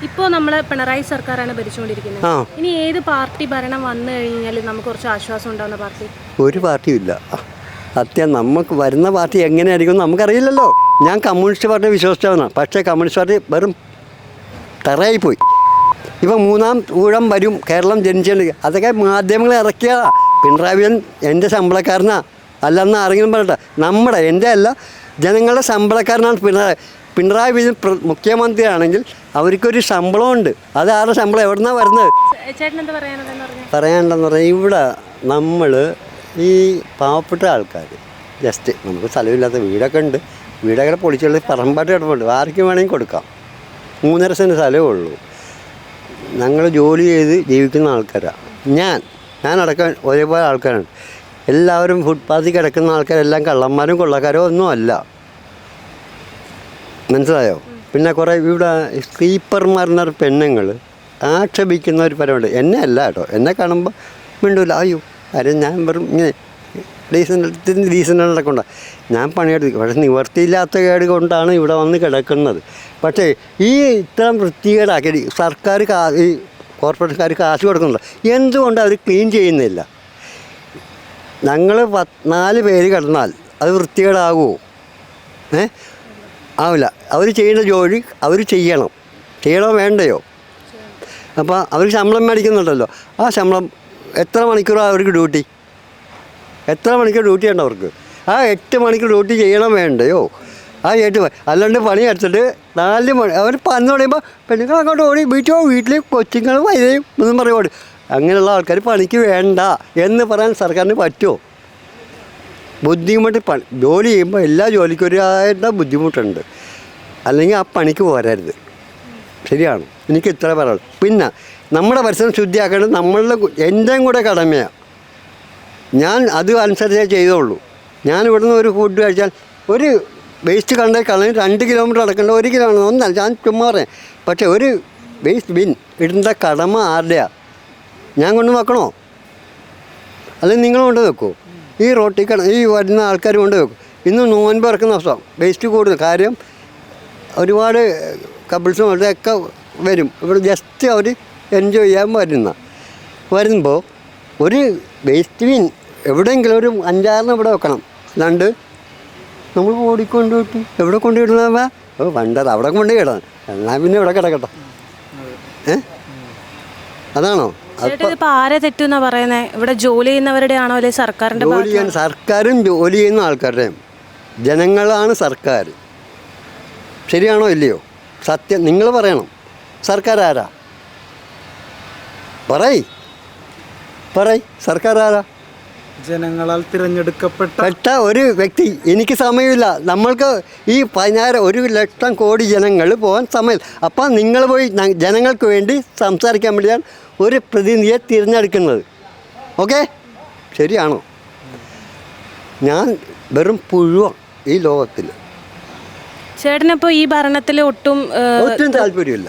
ഇപ്പോൾ നമ്മൾ പിണറായി സർക്കാരാണ് ഭരിച്ചുകൊണ്ടിരിക്കുന്നത്. ഇനി ഏത് പാർട്ടി ഭരണം വന്നു കഴിഞ്ഞാൽ നമുക്ക് കുറച്ച് ആശ്വാസം ഉണ്ടാകുന്ന പാർട്ടി? ഒരു പാർട്ടിയും ഇല്ല. സത്യം, നമുക്ക് വരുന്ന പാർട്ടി എങ്ങനെയായിരിക്കും നമുക്കറിയില്ലല്ലോ. ഞാൻ കമ്മ്യൂണിസ്റ്റ് പാർട്ടി വിശ്വസിച്ചവനാണ്. പക്ഷേ കമ്മ്യൂണിസ്റ്റ് പാർട്ടി വെറും തറയായിപ്പോയി. ഇപ്പം മൂന്നാം ഊഴം വരും, കേരളം ജനിച്ചുണ്ട്. അതൊക്കെ മാധ്യമങ്ങൾ ഇറക്കിയതാണ്. പിണറായി വിജയൻ എൻ്റെ ശമ്പളക്കാരനാ അല്ലെന്ന് ആരെങ്കിലും പറയട്ടെ. നമ്മുടെ എൻ്റെ അല്ല, ജനങ്ങളുടെ ശമ്പളക്കാരനാണ് പിണറായി വിജയൻ മുഖ്യമന്ത്രിയാണെങ്കിൽ അവർക്കൊരു ശമ്പളമുണ്ട്. അത് ആരുടെ ശമ്പളം എവിടെ നിന്നാണ് വരുന്നത്? പറയാനുണ്ടെന്ന് പറഞ്ഞാൽ ഇവിടെ നമ്മൾ ഈ പാവപ്പെട്ട ആൾക്കാർ ജസ്റ്റ് നമുക്ക് സ്ഥലമില്ലാത്ത വീടൊക്കെ ഉണ്ട്, വീടൊക്കെ പൊളിച്ചുള്ള പറമ്പാട്ട് കിടപ്പുണ്ട്, ആർക്കും വേണമെങ്കിൽ കൊടുക്കാം. 3.5 സെൻറ്റ് സ്ഥലമേ ഉള്ളൂ. ഞങ്ങൾ ജോലി ചെയ്ത് ജീവിക്കുന്ന ആൾക്കാരാണ്. ഞാനടക്കം ഒരേപോലെ ആൾക്കാരാണ്. എല്ലാവരും ഫുട്പാത്തിൽ കിടക്കുന്ന ആൾക്കാരെല്ലാം കള്ളന്മാരും കൊള്ളക്കാരും ഒന്നും അല്ല, മനസ്സിലായോ? പിന്നെ കുറേ ഇവിടെ സ്ലീപ്പർമാരെന്ന പെണ്ണുങ്ങൾ ആക്ഷേപിക്കുന്ന ഒരു പരമുണ്ട്. എന്നെ അല്ല കേട്ടോ, എന്നെ കാണുമ്പോൾ മിണ്ടൂല. അയ്യോ കാര്യം ഞാൻ വെറും ഇങ്ങനെ ഡീസൻ്റ് കൊണ്ടാണ് ഞാൻ പണിയെടുക്കും. പക്ഷേ നിവർത്തിയില്ലാത്ത കേട് കൊണ്ടാണ് ഇവിടെ വന്ന് കിടക്കുന്നത്. പക്ഷേ ഈ ഇത്തരം വൃത്തികേടാക്കി സർക്കാർ ഈ കോർപ്പറേഷൻകാർ കാശ് കൊടുക്കുന്നുണ്ട്. എന്തുകൊണ്ട് അവർ ക്ലീൻ ചെയ്യുന്നില്ല? ഞങ്ങൾ 4 പേര് കിടന്നാൽ അത് വൃത്തികേടാകുമോ? ആവില്ല. അവർ ചെയ്യുന്ന ജോലി അവർ ചെയ്യണോ വേണ്ടയോ? അപ്പോൾ അവർ ശമ്പളം മേടിക്കുന്നുണ്ടല്ലോ. ആ ശമ്പളം എത്ര മണിക്കൂറാണ് അവർക്ക് ഡ്യൂട്ടി? എത്ര മണിക്കൂർ ഡ്യൂട്ടി ഉണ്ട് അവർക്ക്? ആ 8 മണിക്കൂർ ഡ്യൂട്ടി ചെയ്യണം വേണ്ടയോ? ആ 8 അല്ലാണ്ട് പണി എടുത്തിട്ട് 4 മണി അവർ 11 പറയുമ്പോൾ പെണ്ണുങ്ങൾ അങ്ങോട്ട് ഓടി വീട്ടിൽ കൊച്ചുങ്ങൾ വൈകുന്നേരം ഒന്നും പറയുമോ? അങ്ങനെയുള്ള ആൾക്കാർ പണിക്ക് വേണ്ട എന്ന് പറയാൻ സർക്കാരിന് പറ്റുമോ? ബുദ്ധിമുട്ട് ജോലി ചെയ്യുമ്പോൾ എല്ലാ ജോലിക്കും ഒരായിട്ട് ബുദ്ധിമുട്ടുണ്ട്. അല്ലെങ്കിൽ ആ പണിക്ക് പോരരുത്. ശരിയാണ്, എനിക്ക് ഇത്ര പറയാനുള്ളൂ. പിന്നെ നമ്മുടെ പരിസരം ശുദ്ധിയാക്കേണ്ടത് എൻ്റെയും കൂടെ കടമയാണ്. ഞാൻ അത് അനുസരിച്ചേ ചെയ്തോളൂ. ഞാൻ ഇവിടുന്ന് ഒരു ഫുഡ് കഴിച്ചാൽ ഒരു വേസ്റ്റ് കണ്ടേ കളഞ്ഞ് 2 കിലോമീറ്റർ നടക്കേണ്ട 1 കിലോമീറ്റർ ഒന്നല്ല, ഞാൻ ചുമ്മാ പറയാം. പക്ഷേ ഒരു വേസ്റ്റ് ബിൻ ഇടേണ്ട കടമ ആരുടെയാണ്? ഞാൻ കൊണ്ട് വെക്കണോ? അല്ലെങ്കിൽ നിങ്ങൾ കൊണ്ട് വെക്കുമോ? ഈ റോട്ടിൽ ഈ വരുന്ന ആൾക്കാർ കൊണ്ട് വെക്കും. ഇന്ന് നോൻപ് ഇറക്കുന്ന ദിവസം വേസ്റ്റ് കൂടുതൽ. കാര്യം ഒരുപാട് കപ്പിൾസും അവിടെയൊക്കെ വരും. ഇവിടെ ജസ്റ്റ് അവർ എൻജോയ് ചെയ്യാൻ വരുമ്പോൾ ഒരു വേസ്റ്റ് ബിൻ എവിടെയെങ്കിലും ഒരു 5-6 ഇവിടെ വെക്കണം. അല്ലാണ്ട് നമ്മൾ ഓടിക്കൊണ്ടുപോയിട്ട് എവിടെ കൊണ്ടുപോയിടുന്ന പണ്ടത് അവിടെ കൊണ്ടുപോയിടാൻ, എന്നാൽ പിന്നെ ഇവിടെ കിടക്കട്ടെ. അതാണോ? ആരെ തെറ്റെന്നാ പറയുന്നത്? ഇവിടെ ജോലി ചെയ്യുന്നവരുടെ ആണോ അല്ലെ സർക്കാരിൻ്റെ? സർക്കാരും ജോലി ചെയ്യുന്ന ആൾക്കാരുടെയും. ജനങ്ങളാണ് സർക്കാർ. ശരിയാണോ ഇല്ലയോ? സത്യം നിങ്ങൾ പറയണം. സർക്കാർ ആരാ? പറയ് സർക്കാർ ആരാ? ജനങ്ങളാൽ തിരഞ്ഞെടുക്കപ്പെട്ട ഒരു വ്യക്തി. എനിക്ക് സമയമില്ല. നമ്മൾക്ക് ഈ 1 ലക്ഷം കോടി ജനങ്ങൾ പോകാൻ സമയം. അപ്പം നിങ്ങൾ പോയി ജനങ്ങൾക്ക് വേണ്ടി സംസാരിക്കാൻ വേണ്ടിയാണ് ഒരു പ്രതിനിധിയെ തിരഞ്ഞെടുക്കുന്നത്. ഓക്കെ, ശരിയാണോ? ഞാൻ വെറും പുഴുവാണ് ഈ ലോകത്തിൽ. ചേട്ടനിപ്പോൾ ഈ ഭരണത്തിൽ ഒട്ടും താല്പര്യമില്ല.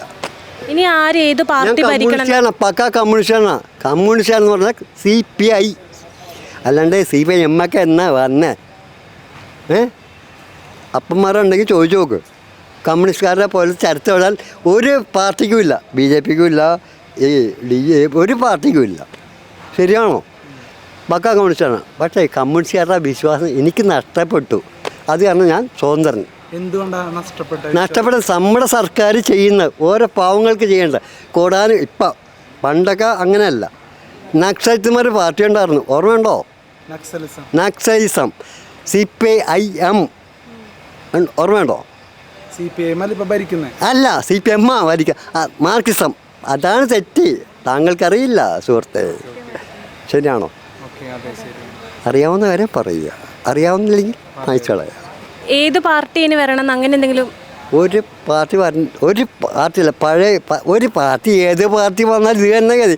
ഇനി ആര് ഏത് പാർട്ടി ഭരിക്കണം? പക്ക കമ്മ്യൂണിസ്റ്റാണെന്ന് പറഞ്ഞാൽ CPI അല്ലാണ്ട് CPIM ഒക്കെ എന്നാ വന്നേ? അപ്പന്മാരുണ്ടെങ്കിൽ ചോദിച്ചു നോക്ക്. കമ്മ്യൂണിസ്റ്റുകാരുടെ പോലെ ചരിത്രം എഴുതാൻ ഒരു പാർട്ടിക്കും ഇല്ല. BJPക്കും ഇല്ല, ഒരു പാർട്ടിക്കും ഇല്ല. ശരിയാണോ? പക്ക കമ്മ്യൂണിസ്റ്റാണ്. പക്ഷേ കമ്മ്യൂണിസ്റ്റുകാരുടെ വിശ്വാസം എനിക്ക് നഷ്ടപ്പെട്ടു. അത് കാരണം ഞാൻ സ്വതന്ത്രൻ. എന്തുകൊണ്ടാണ് നഷ്ടപ്പെട്ടത്? നമ്മുടെ സർക്കാർ ചെയ്യുന്ന ഓരോ പാവങ്ങൾക്ക് ചെയ്യേണ്ട കൂടാനും. ഇപ്പം പണ്ടൊക്കെ അങ്ങനെയല്ല. നക്സലിസ്റ്റുമാർ പാർട്ടി ഉണ്ടായിരുന്നു, ഓർമ്മയുണ്ടോ? നക്സലിസം CPIM ഓർമ്മയുണ്ടോ? അല്ല, CPM ഭരിക്കുക. മാർക്സിസം. അതാണ് തെറ്റ്. താങ്കൾക്കറിയില്ല സുഹൃത്തെ. ശരിയാണോ? അറിയാവുന്ന കാര്യം പറയുക, അറിയാവുന്നില്ലെങ്കിൽ അയച്ചോളാം. ഏത് പാർട്ടിന് വരണം അങ്ങനെ എന്തെങ്കിലും? ഒരു പാർട്ടിയില്ല. പഴയ ഒരു പാർട്ടി, ഏത് പാർട്ടി വന്നാലും ഇത് തന്നെ ഗതി.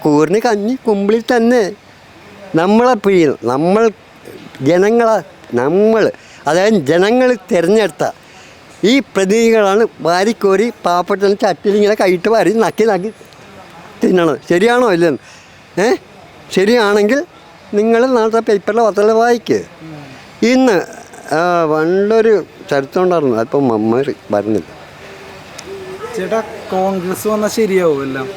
കൂറിന് കഞ്ഞി കുമ്പിളിൽ തന്നെ. നമ്മളെ പിഴിയും. അതായത് ജനങ്ങൾ തിരഞ്ഞെടുത്ത ഈ പ്രതിനിധികളാണ് വാരിക്കോരി പാവപ്പെട്ട ചട്ടിലിങ്ങനെ കൈയിട്ട് വാരി നക്കി തിന്നണം. ശരിയാണോ ഇല്ലെന്ന്? ശരിയാണെങ്കിൽ നിങ്ങൾ നാളത്തെ പേപ്പറിലെ പത്രത്തിൽ വായിക്കുക. ഇന്ന് പണ്ടൊരു ചരിത്രം ഉണ്ടായിരുന്നു, അതിപ്പോൾ വരുന്നില്ല. ചേട്ടാ, കോൺഗ്രസ് വന്നാൽ ശരിയാവും എല്ലാം?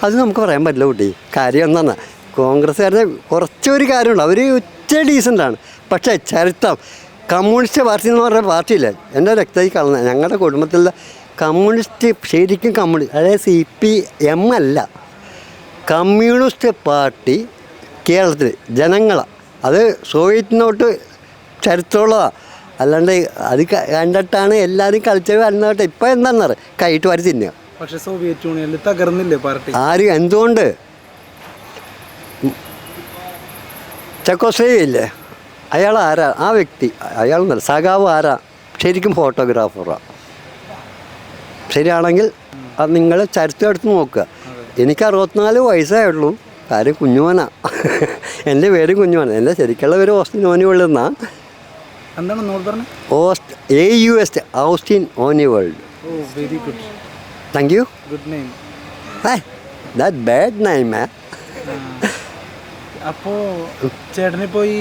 അത് നമുക്ക് പറയാൻ പറ്റില്ല കുട്ടി. കാര്യം എന്താണെന്ന്, കോൺഗ്രസ്സുകാരുടെ കുറച്ചൊരു കാര്യമുണ്ട്, അവർ ഉച്ച ഡീസൻ്റാണ്. പക്ഷേ ചരിത്രം കമ്മ്യൂണിസ്റ്റ് പാർട്ടി എന്ന് പറഞ്ഞ പാർട്ടിയില്ല, എൻ്റെ രക്തത്തിൽ കളഞ്ഞ ഞങ്ങളുടെ കുടുംബത്തിലുള്ള കമ്മ്യൂണിസ്റ്റ്, ശരിക്കും കമ്മ്യൂണിസ്റ്റ്, അതായത് CPM അല്ല, കമ്മ്യൂണിസ്റ്റ് പാർട്ടി കേരളത്തിൽ ജനങ്ങളാണ്. അത് സോവിയറ്റിനോട്ട് ചരിത്രമുള്ളതാണ്. അല്ലാണ്ട് അത് കണ്ടിട്ടാണ് എല്ലാവരും കളിച്ചത് അന്നോട്ടെ. ഇപ്പം എന്താണെന്നറിയാം, കൈയിട്ട് വരി തിന്നുക. പക്ഷെ സോവിയറ്റ് യൂണിയനിൽ തകർന്നില്ലേ പാർട്ടി? ആര് എന്തുകൊണ്ട്? ചെക്കോസ്ലോവാക്കിയ ഇല്ലേ, അയാൾ ആരാ? ആ വ്യക്തി അയാളെന്നല്ല, സഖാവ് ആരാ? ശരിക്കും ഫോട്ടോഗ്രാഫറാണ്. ശരിയാണെങ്കിൽ അത് നിങ്ങൾ ചരിത്രം എടുത്ത് നോക്കുക. എനിക്ക് 64 വയസ്സേ ഉള്ളൂ. കാര്യം കുഞ്ഞുമോനാ. എൻ്റെ പേര് കുഞ്ഞുമോന. എൻ്റെ ശരിക്കുള്ള പേര് ഓസ്റ്റിൻ ഓനിവേൾഡ് എന്നാണ്. എന്താണ് നിങ്ങൾ പറഞ്ഞത്? AUST, ഓസ്റ്റിൻ ഓനിവേൾഡ്. Oh, very good. Thank you. Good name. That bad name. അപ്പോൾ ചേട്ടനിപ്പോൾ ഈ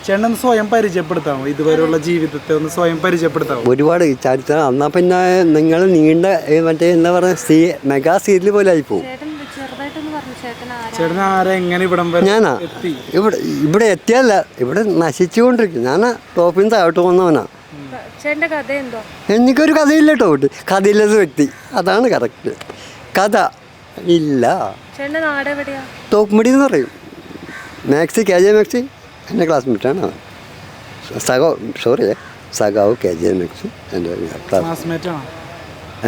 ചേട്ടനൊന്ന് സ്വയം പരിചയപ്പെടുത്താമോ? ഇതുവരെയുള്ള ജീവിതത്തെ ഒന്ന് സ്വയം പരിചയപ്പെടുത്താമോ? ഒരുപാട് ചരിത്രം. എന്നാൽ പിന്നെ നിങ്ങൾ നീണ്ട മറ്റേ എന്താ പറയുക, മെഗാ സീരിയൽ പോലെ ആയിപ്പോവും. ചേട്ടൻ ആരാ, എങ്ങനെ ഇവിടം വരെ ഞാനാ എത്തി? ഇവിടെ എത്തിയല്ല, ഇവിടെ നശിച്ചുകൊണ്ടിരിക്കും. ഞാൻ ടോപ്പിൽ നിന്ന് താഴോട്ട് പോകുന്നവനാ. എനിക്കൊരു കഥയില്ല കേട്ടോ. കഥയില്ലാത്ത വ്യക്തി, അതാണ് കറക്റ്റ്. കഥ ഇല്ല. തോക്കുംപടി എന്ന് പറയും. മാക്സി, KJ മാക്സി എൻ്റെ ക്ലാസ്മേറ്റാണ്. സഖാവ് KJ മാക്സി എൻ്റെ ക്ലാസ്മേറ്റാണ്.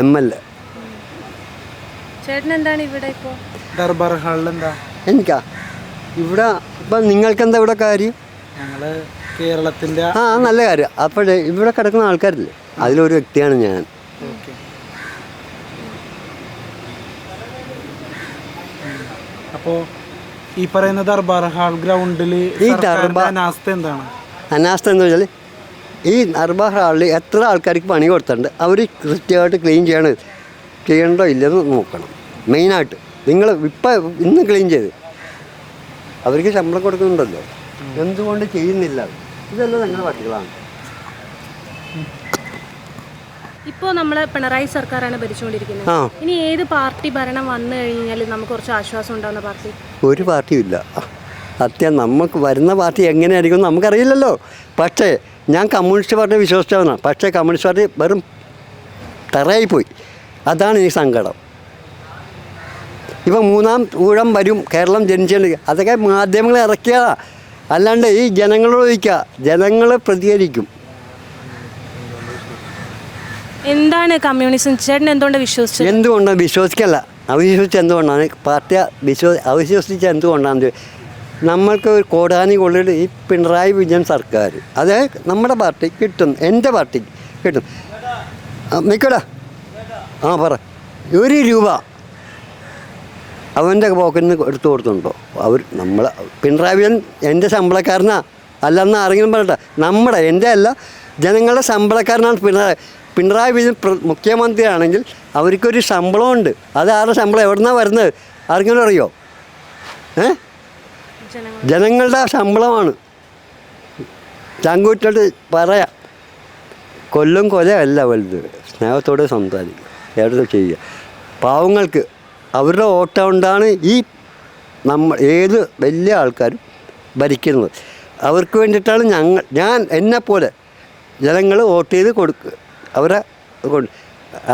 MLA. ദർബാർ ഹാളിൽ എന്താ? എനിക്കാ ഇവിടെ ഇപ്പം നിങ്ങൾക്കെന്താ ഇവിടെ കാര്യം? ഞങ്ങള് കേരളത്തിൻ്റെ നല്ല കാര്യം. അപ്പോഴേ ഇവിടെ കിടക്കുന്ന ആൾക്കാരില്ലേ, അതിലൊരു വ്യക്തിയാണ് ഞാൻ. അപ്പോൾ ഈ പറയുന്ന ദർബാർ ഹാൾ ഗ്രൗണ്ടിൽ അനാസ്ഥ എന്താണ്? അനാസ്ഥ എന്ന് വെച്ചാൽ ഈ ദർബാർ ഹാളിൽ എത്ര ആൾക്കാർക്ക് പണി കൊടുത്തിട്ടുണ്ട്, അവർ കൃത്യമായിട്ട് ക്ലീൻ ചെയ്യണ്ടോ ഇല്ലെന്ന് നോക്കണം. മെയിനായിട്ട് നിങ്ങൾ ഇന്ന് ക്ലീൻ ചെയ്ത് അവർക്ക് ശമ്പളം കൊടുക്കുന്നുണ്ടല്ലോ, എന്തുകൊണ്ട് ചെയ്യുന്നില്ല? ഇതെല്ലാം നിങ്ങളുടെ പട്ടികളാണ്. ഇപ്പോൾ നമ്മളെ പിണറായി സർക്കാരാണ് ഭരിച്ചുകൊണ്ടിരിക്കുന്നത്. ഇനി ഏത് പാർട്ടി ഭരണം വന്നു കഴിഞ്ഞാൽ നമുക്ക് കുറച്ച് ആശ്വാസം ഉണ്ടാകുന്ന പാർട്ടി? ഒരു പാർട്ടിയും ഇല്ല. നമുക്ക് വരുന്ന പാർട്ടി എങ്ങനെയായിരിക്കും നമുക്കറിയില്ലല്ലോ. പക്ഷേ ഞാൻ കമ്മ്യൂണിസ്റ്റ് പാർട്ടി വിശ്വസിച്ചവനാണ്. പക്ഷേ കമ്മ്യൂണിസ്റ്റ് പാർട്ടി വെറും തറയായിപ്പോയി. അതാണ് ഈ സങ്കടം. ഇപ്പം 3-ാം ഊഴം വരും, കേരളം ജനിച്ചേണ്ടി, അതൊക്കെ മാധ്യമങ്ങൾ ഇറക്കിയതാ. അല്ലാണ്ട് ഈ ജനങ്ങളോട് ചോദിക്കുക, ജനങ്ങൾ പ്രതികരിക്കും. എന്താണ് കമ്മ്യൂണിസം? ചേട്ടൻ എന്തുകൊണ്ട് വിശ്വസിച്ചത്? എന്തുകൊണ്ടാണ് വിശ്വസിക്കല്ല, അവിശ്വസിച്ച് എന്തുകൊണ്ടാണ് പാർട്ടി അവിശ്വസിച്ച് എന്തുകൊണ്ടാണ്? നമ്മൾക്ക് ഒരു കോടാനി കൊള്ളിട്ട് ഈ പിണറായി വിജയൻ സർക്കാർ, അത് നമ്മുടെ പാർട്ടി കിട്ടും, എൻ്റെ പാർട്ടിക്ക് കിട്ടും. നിൽക്കടാ, പറ. 1 രൂപ അവൻ്റെ പോക്കറ്റിൽ നിന്ന് എടുത്തു കൊടുത്തുണ്ടോ? പിണറായി വിജയൻ എൻ്റെ ശമ്പളക്കാരനാ അല്ലെന്ന് ആരെങ്കിലും പറയട്ടെ. എൻ്റെ അല്ല, ജനങ്ങളുടെ ശമ്പളക്കാരനാണ് പിണറായി വിജയൻ. മുഖ്യമന്ത്രിയാണെങ്കിൽ അവർക്കൊരു ശമ്പളമുണ്ട്. അത് ആരുടെ ശമ്പളം എവിടുന്നാണ് വരുന്നത് ആർക്കെങ്കിലും അറിയോ? ജനങ്ങളുടെ ശമ്പളമാണ്. ചങ്കൂറ്റിട്ട് പറയാം. കൊലയല്ല വലുത്, സ്നേഹത്തോടെ സംസാരിക്കുക, എടുത്ത് ചെയ്യുക. പാവങ്ങൾക്ക് അവരുടെ വോട്ട് കൊണ്ടാണ് ഈ ഏത് വലിയ ആൾക്കാരും ഭരിക്കുന്നത്. അവർക്ക് വേണ്ടിയിട്ടാണ് ഞാൻ എന്നെപ്പോലെ ജനങ്ങൾ വോട്ട് ചെയ്ത് കൊടുക്കുക അവരെ കൊണ്ട്.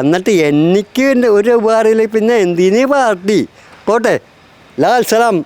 എന്നിട്ട് എനിക്ക് ഒരു ഉപകാരമില്ല, പിന്നെ എന്തിനീ പാർട്ടി? പോട്ടെ. ലാൽ സലാം.